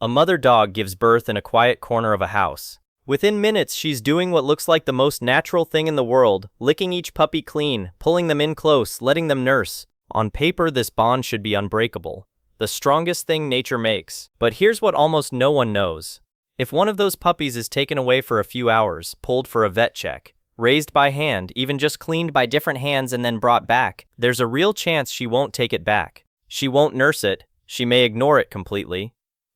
A mother dog gives birth in a quiet corner of a house. Within minutes, she's doing what looks like the most natural thing in the world, licking each puppy clean, pulling them in close, letting them nurse. On paper, this bond should be unbreakable, the strongest thing nature makes. But here's what almost no one knows. If one of those puppies is taken away for a few hours, pulled for a vet check, raised by hand, even just cleaned by different hands and then brought back, there's a real chance she won't take it back. She won't nurse it, she may ignore it completely,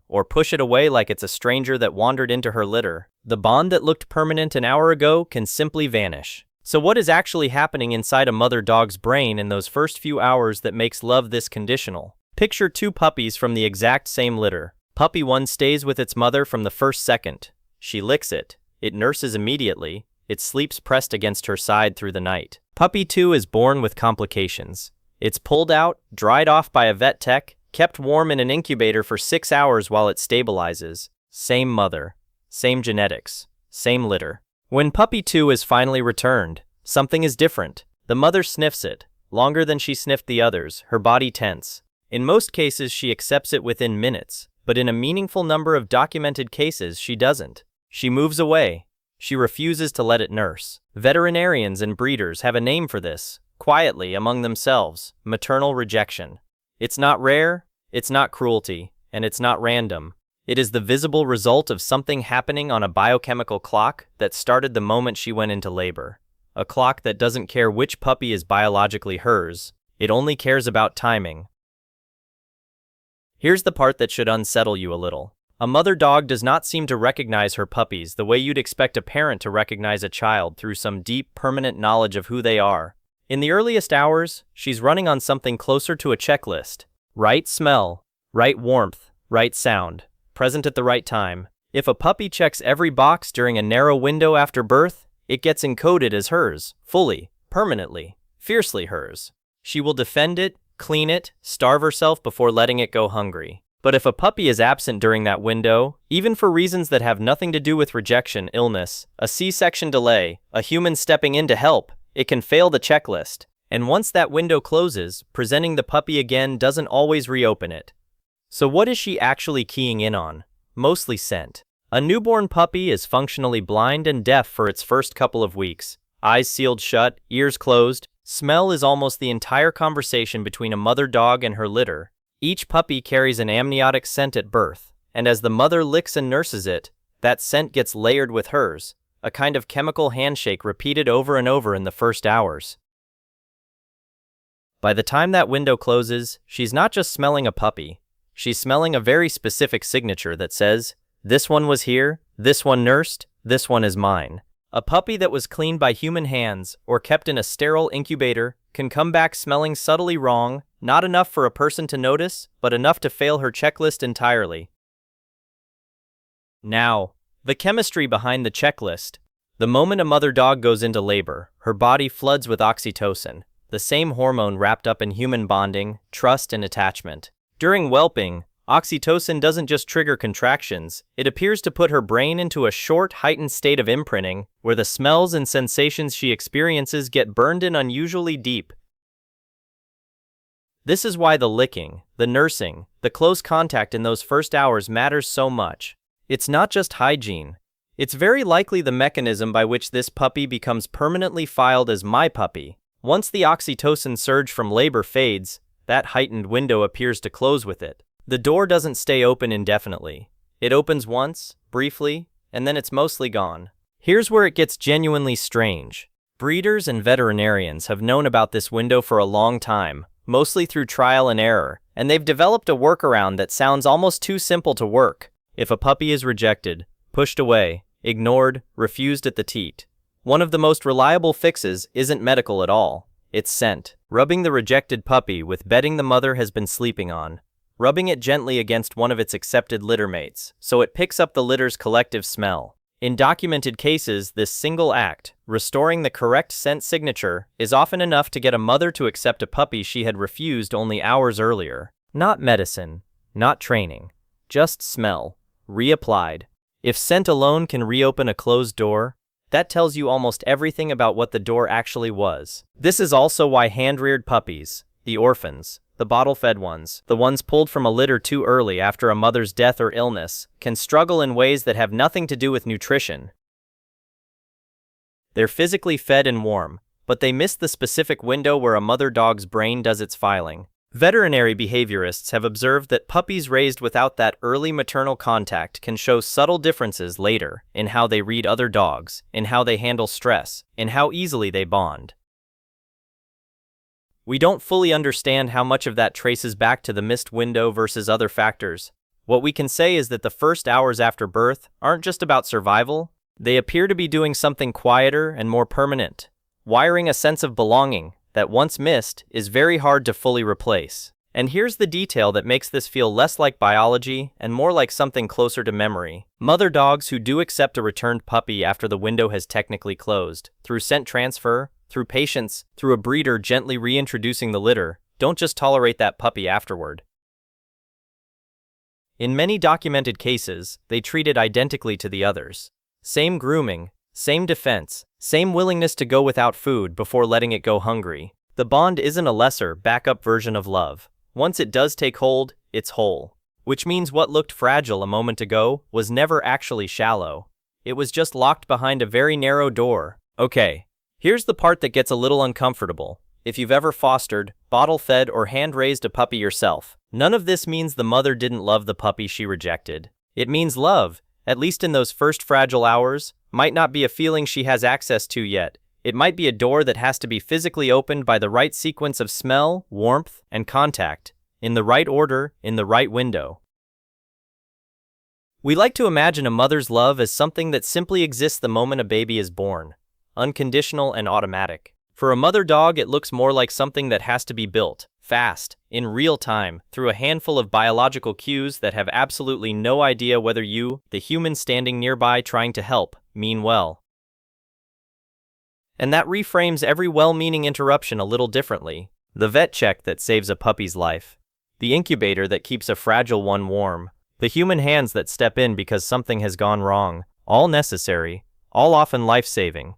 or push it away like it's a stranger that wandered into her litter. The bond that looked permanent an hour ago can simply vanish. So what is actually happening inside a mother dog's brain in those first few hours that makes love this conditional? Picture two puppies from the exact same litter. Puppy 1 stays with its mother from the first second. She licks it. It nurses immediately. It sleeps pressed against her side through the night. Puppy 2 is born with complications. It's pulled out, dried off by a vet tech, kept warm in an incubator for 6 hours while it stabilizes. Same mother, same genetics, same litter. When puppy 2 is finally returned, something is different. The mother sniffs it, longer than she sniffed the others, her body tense. In most cases, she accepts it within minutes, but in a meaningful number of documented cases, she doesn't. She moves away. She refuses to let it nurse. Veterinarians and breeders have a name for this, quietly among themselves: maternal rejection. It's not rare, it's not cruelty, and it's not random. It is the visible result of something happening on a biochemical clock that started the moment she went into labor. A clock that doesn't care which puppy is biologically hers, it only cares about timing. Here's the part that should unsettle you a little. A mother dog does not seem to recognize her puppies the way you'd expect a parent to recognize a child, through some deep, permanent knowledge of who they are. In the earliest hours, she's running on something closer to a checklist. Right smell, right warmth, right sound, present at the right time. If a puppy checks every box during a narrow window after birth, it gets encoded as hers, fully, permanently, fiercely hers. She will defend it, clean it, starve herself before letting it go hungry. But if a puppy is absent during that window, even for reasons that have nothing to do with rejection, illness, a C-section delay, a human stepping in to help, it can fail the checklist. And once that window closes, presenting the puppy again doesn't always reopen it. So what is she actually keying in on? Mostly scent. A newborn puppy is functionally blind and deaf for its first couple of weeks. Eyes sealed shut, ears closed. Smell is almost the entire conversation between a mother dog and her litter. Each puppy carries an amniotic scent at birth, and as the mother licks and nurses it, that scent gets layered with hers, a kind of chemical handshake repeated over and over in the first hours. By the time that window closes, she's not just smelling a puppy. She's smelling a very specific signature that says, "This one was here, this one nursed, this one is mine." A puppy that was cleaned by human hands or kept in a sterile incubator can come back smelling subtly wrong, not enough for a person to notice, but enough to fail her checklist entirely. Now, the chemistry behind the checklist. The moment a mother dog goes into labor, her body floods with oxytocin, the same hormone wrapped up in human bonding, trust, and attachment. During whelping, oxytocin doesn't just trigger contractions, it appears to put her brain into a short, heightened state of imprinting, where the smells and sensations she experiences get burned in unusually deep. This is why the licking, the nursing, the close contact in those first hours matters so much. It's not just hygiene. It's very likely the mechanism by which this puppy becomes permanently filed as my puppy. Once the oxytocin surge from labor fades, that heightened window appears to close with it. The door doesn't stay open indefinitely. It opens once, briefly, and then it's mostly gone. Here's where it gets genuinely strange. Breeders and veterinarians have known about this window for a long time, mostly through trial and error, and they've developed a workaround that sounds almost too simple to work. If a puppy is rejected, pushed away, ignored, refused at the teat, one of the most reliable fixes isn't medical at all. It's scent. Rubbing the rejected puppy with bedding the mother has been sleeping on. Rubbing it gently against one of its accepted litter mates, so it picks up the litter's collective smell. In documented cases, this single act, restoring the correct scent signature, is often enough to get a mother to accept a puppy she had refused only hours earlier. Not medicine, not training, just smell, reapplied. If scent alone can reopen a closed door, that tells you almost everything about what the door actually was. This is also why hand-reared puppies, the orphans, The bottle-fed ones, the ones pulled from a litter too early after a mother's death or illness, can struggle in ways that have nothing to do with nutrition. They're physically fed and warm, but they miss the specific window where a mother dog's brain does its filing. Veterinary behaviorists have observed that puppies raised without that early maternal contact can show subtle differences later in how they read other dogs, in how they handle stress, in how easily they bond. We don't fully understand how much of that traces back to the missed window versus other factors. What we can say is that the first hours after birth aren't just about survival, they appear to be doing something quieter and more permanent, wiring a sense of belonging that once missed is very hard to fully replace. And here's the detail that makes this feel less like biology and more like something closer to memory. Mother dogs who do accept a returned puppy after the window has technically closed, through scent transfer, through patience, through a breeder gently reintroducing the litter, don't just tolerate that puppy afterward. In many documented cases, they treat it identically to the others. Same grooming, same defense, same willingness to go without food before letting it go hungry. The bond isn't a lesser, backup version of love. Once it does take hold, it's whole. Which means what looked fragile a moment ago was never actually shallow. It was just locked behind a very narrow door. Okay, here's the part that gets a little uncomfortable. If you've ever fostered, bottle-fed, or hand-raised a puppy yourself, none of this means the mother didn't love the puppy she rejected. It means love, at least in those first fragile hours, might not be a feeling she has access to yet. It might be a door that has to be physically opened by the right sequence of smell, warmth, and contact, in the right order, in the right window. We like to imagine a mother's love as something that simply exists the moment a baby is born, unconditional and automatic. For a mother dog, it looks more like something that has to be built, fast, in real time, through a handful of biological cues that have absolutely no idea whether you, the human standing nearby trying to help, mean well. And that reframes every well-meaning interruption a little differently. The vet check that saves a puppy's life. The incubator that keeps a fragile one warm. The human hands that step in because something has gone wrong. All necessary, all often life-saving.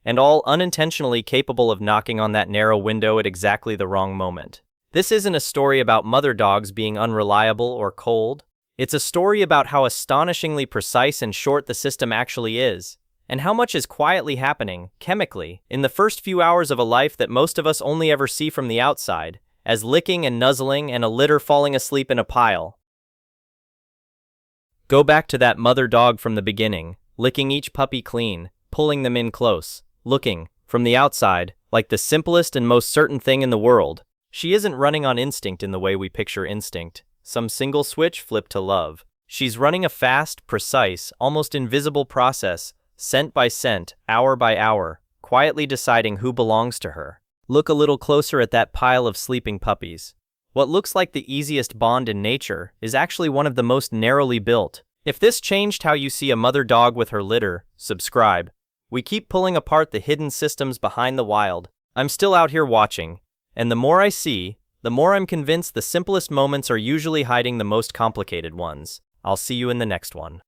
And all unintentionally capable of knocking on that narrow window at exactly the wrong moment. This isn't a story about mother dogs being unreliable or cold. It's a story about how astonishingly precise and short the system actually is, and how much is quietly happening, chemically, in the first few hours of a life that most of us only ever see from the outside, as licking and nuzzling and a litter falling asleep in a pile. Go back to that mother dog from the beginning, licking each puppy clean, pulling them in close, looking, from the outside, like the simplest and most certain thing in the world. She isn't running on instinct in the way we picture instinct, some single switch flipped to love. She's running a fast, precise, almost invisible process, scent by scent, hour by hour, quietly deciding who belongs to her. Look a little closer at that pile of sleeping puppies. What looks like the easiest bond in nature is actually one of the most narrowly built. If this changed how you see a mother dog with her litter, subscribe. We keep pulling apart the hidden systems behind the wild. I'm still out here watching, and the more I see, the more I'm convinced the simplest moments are usually hiding the most complicated ones. I'll see you in the next one.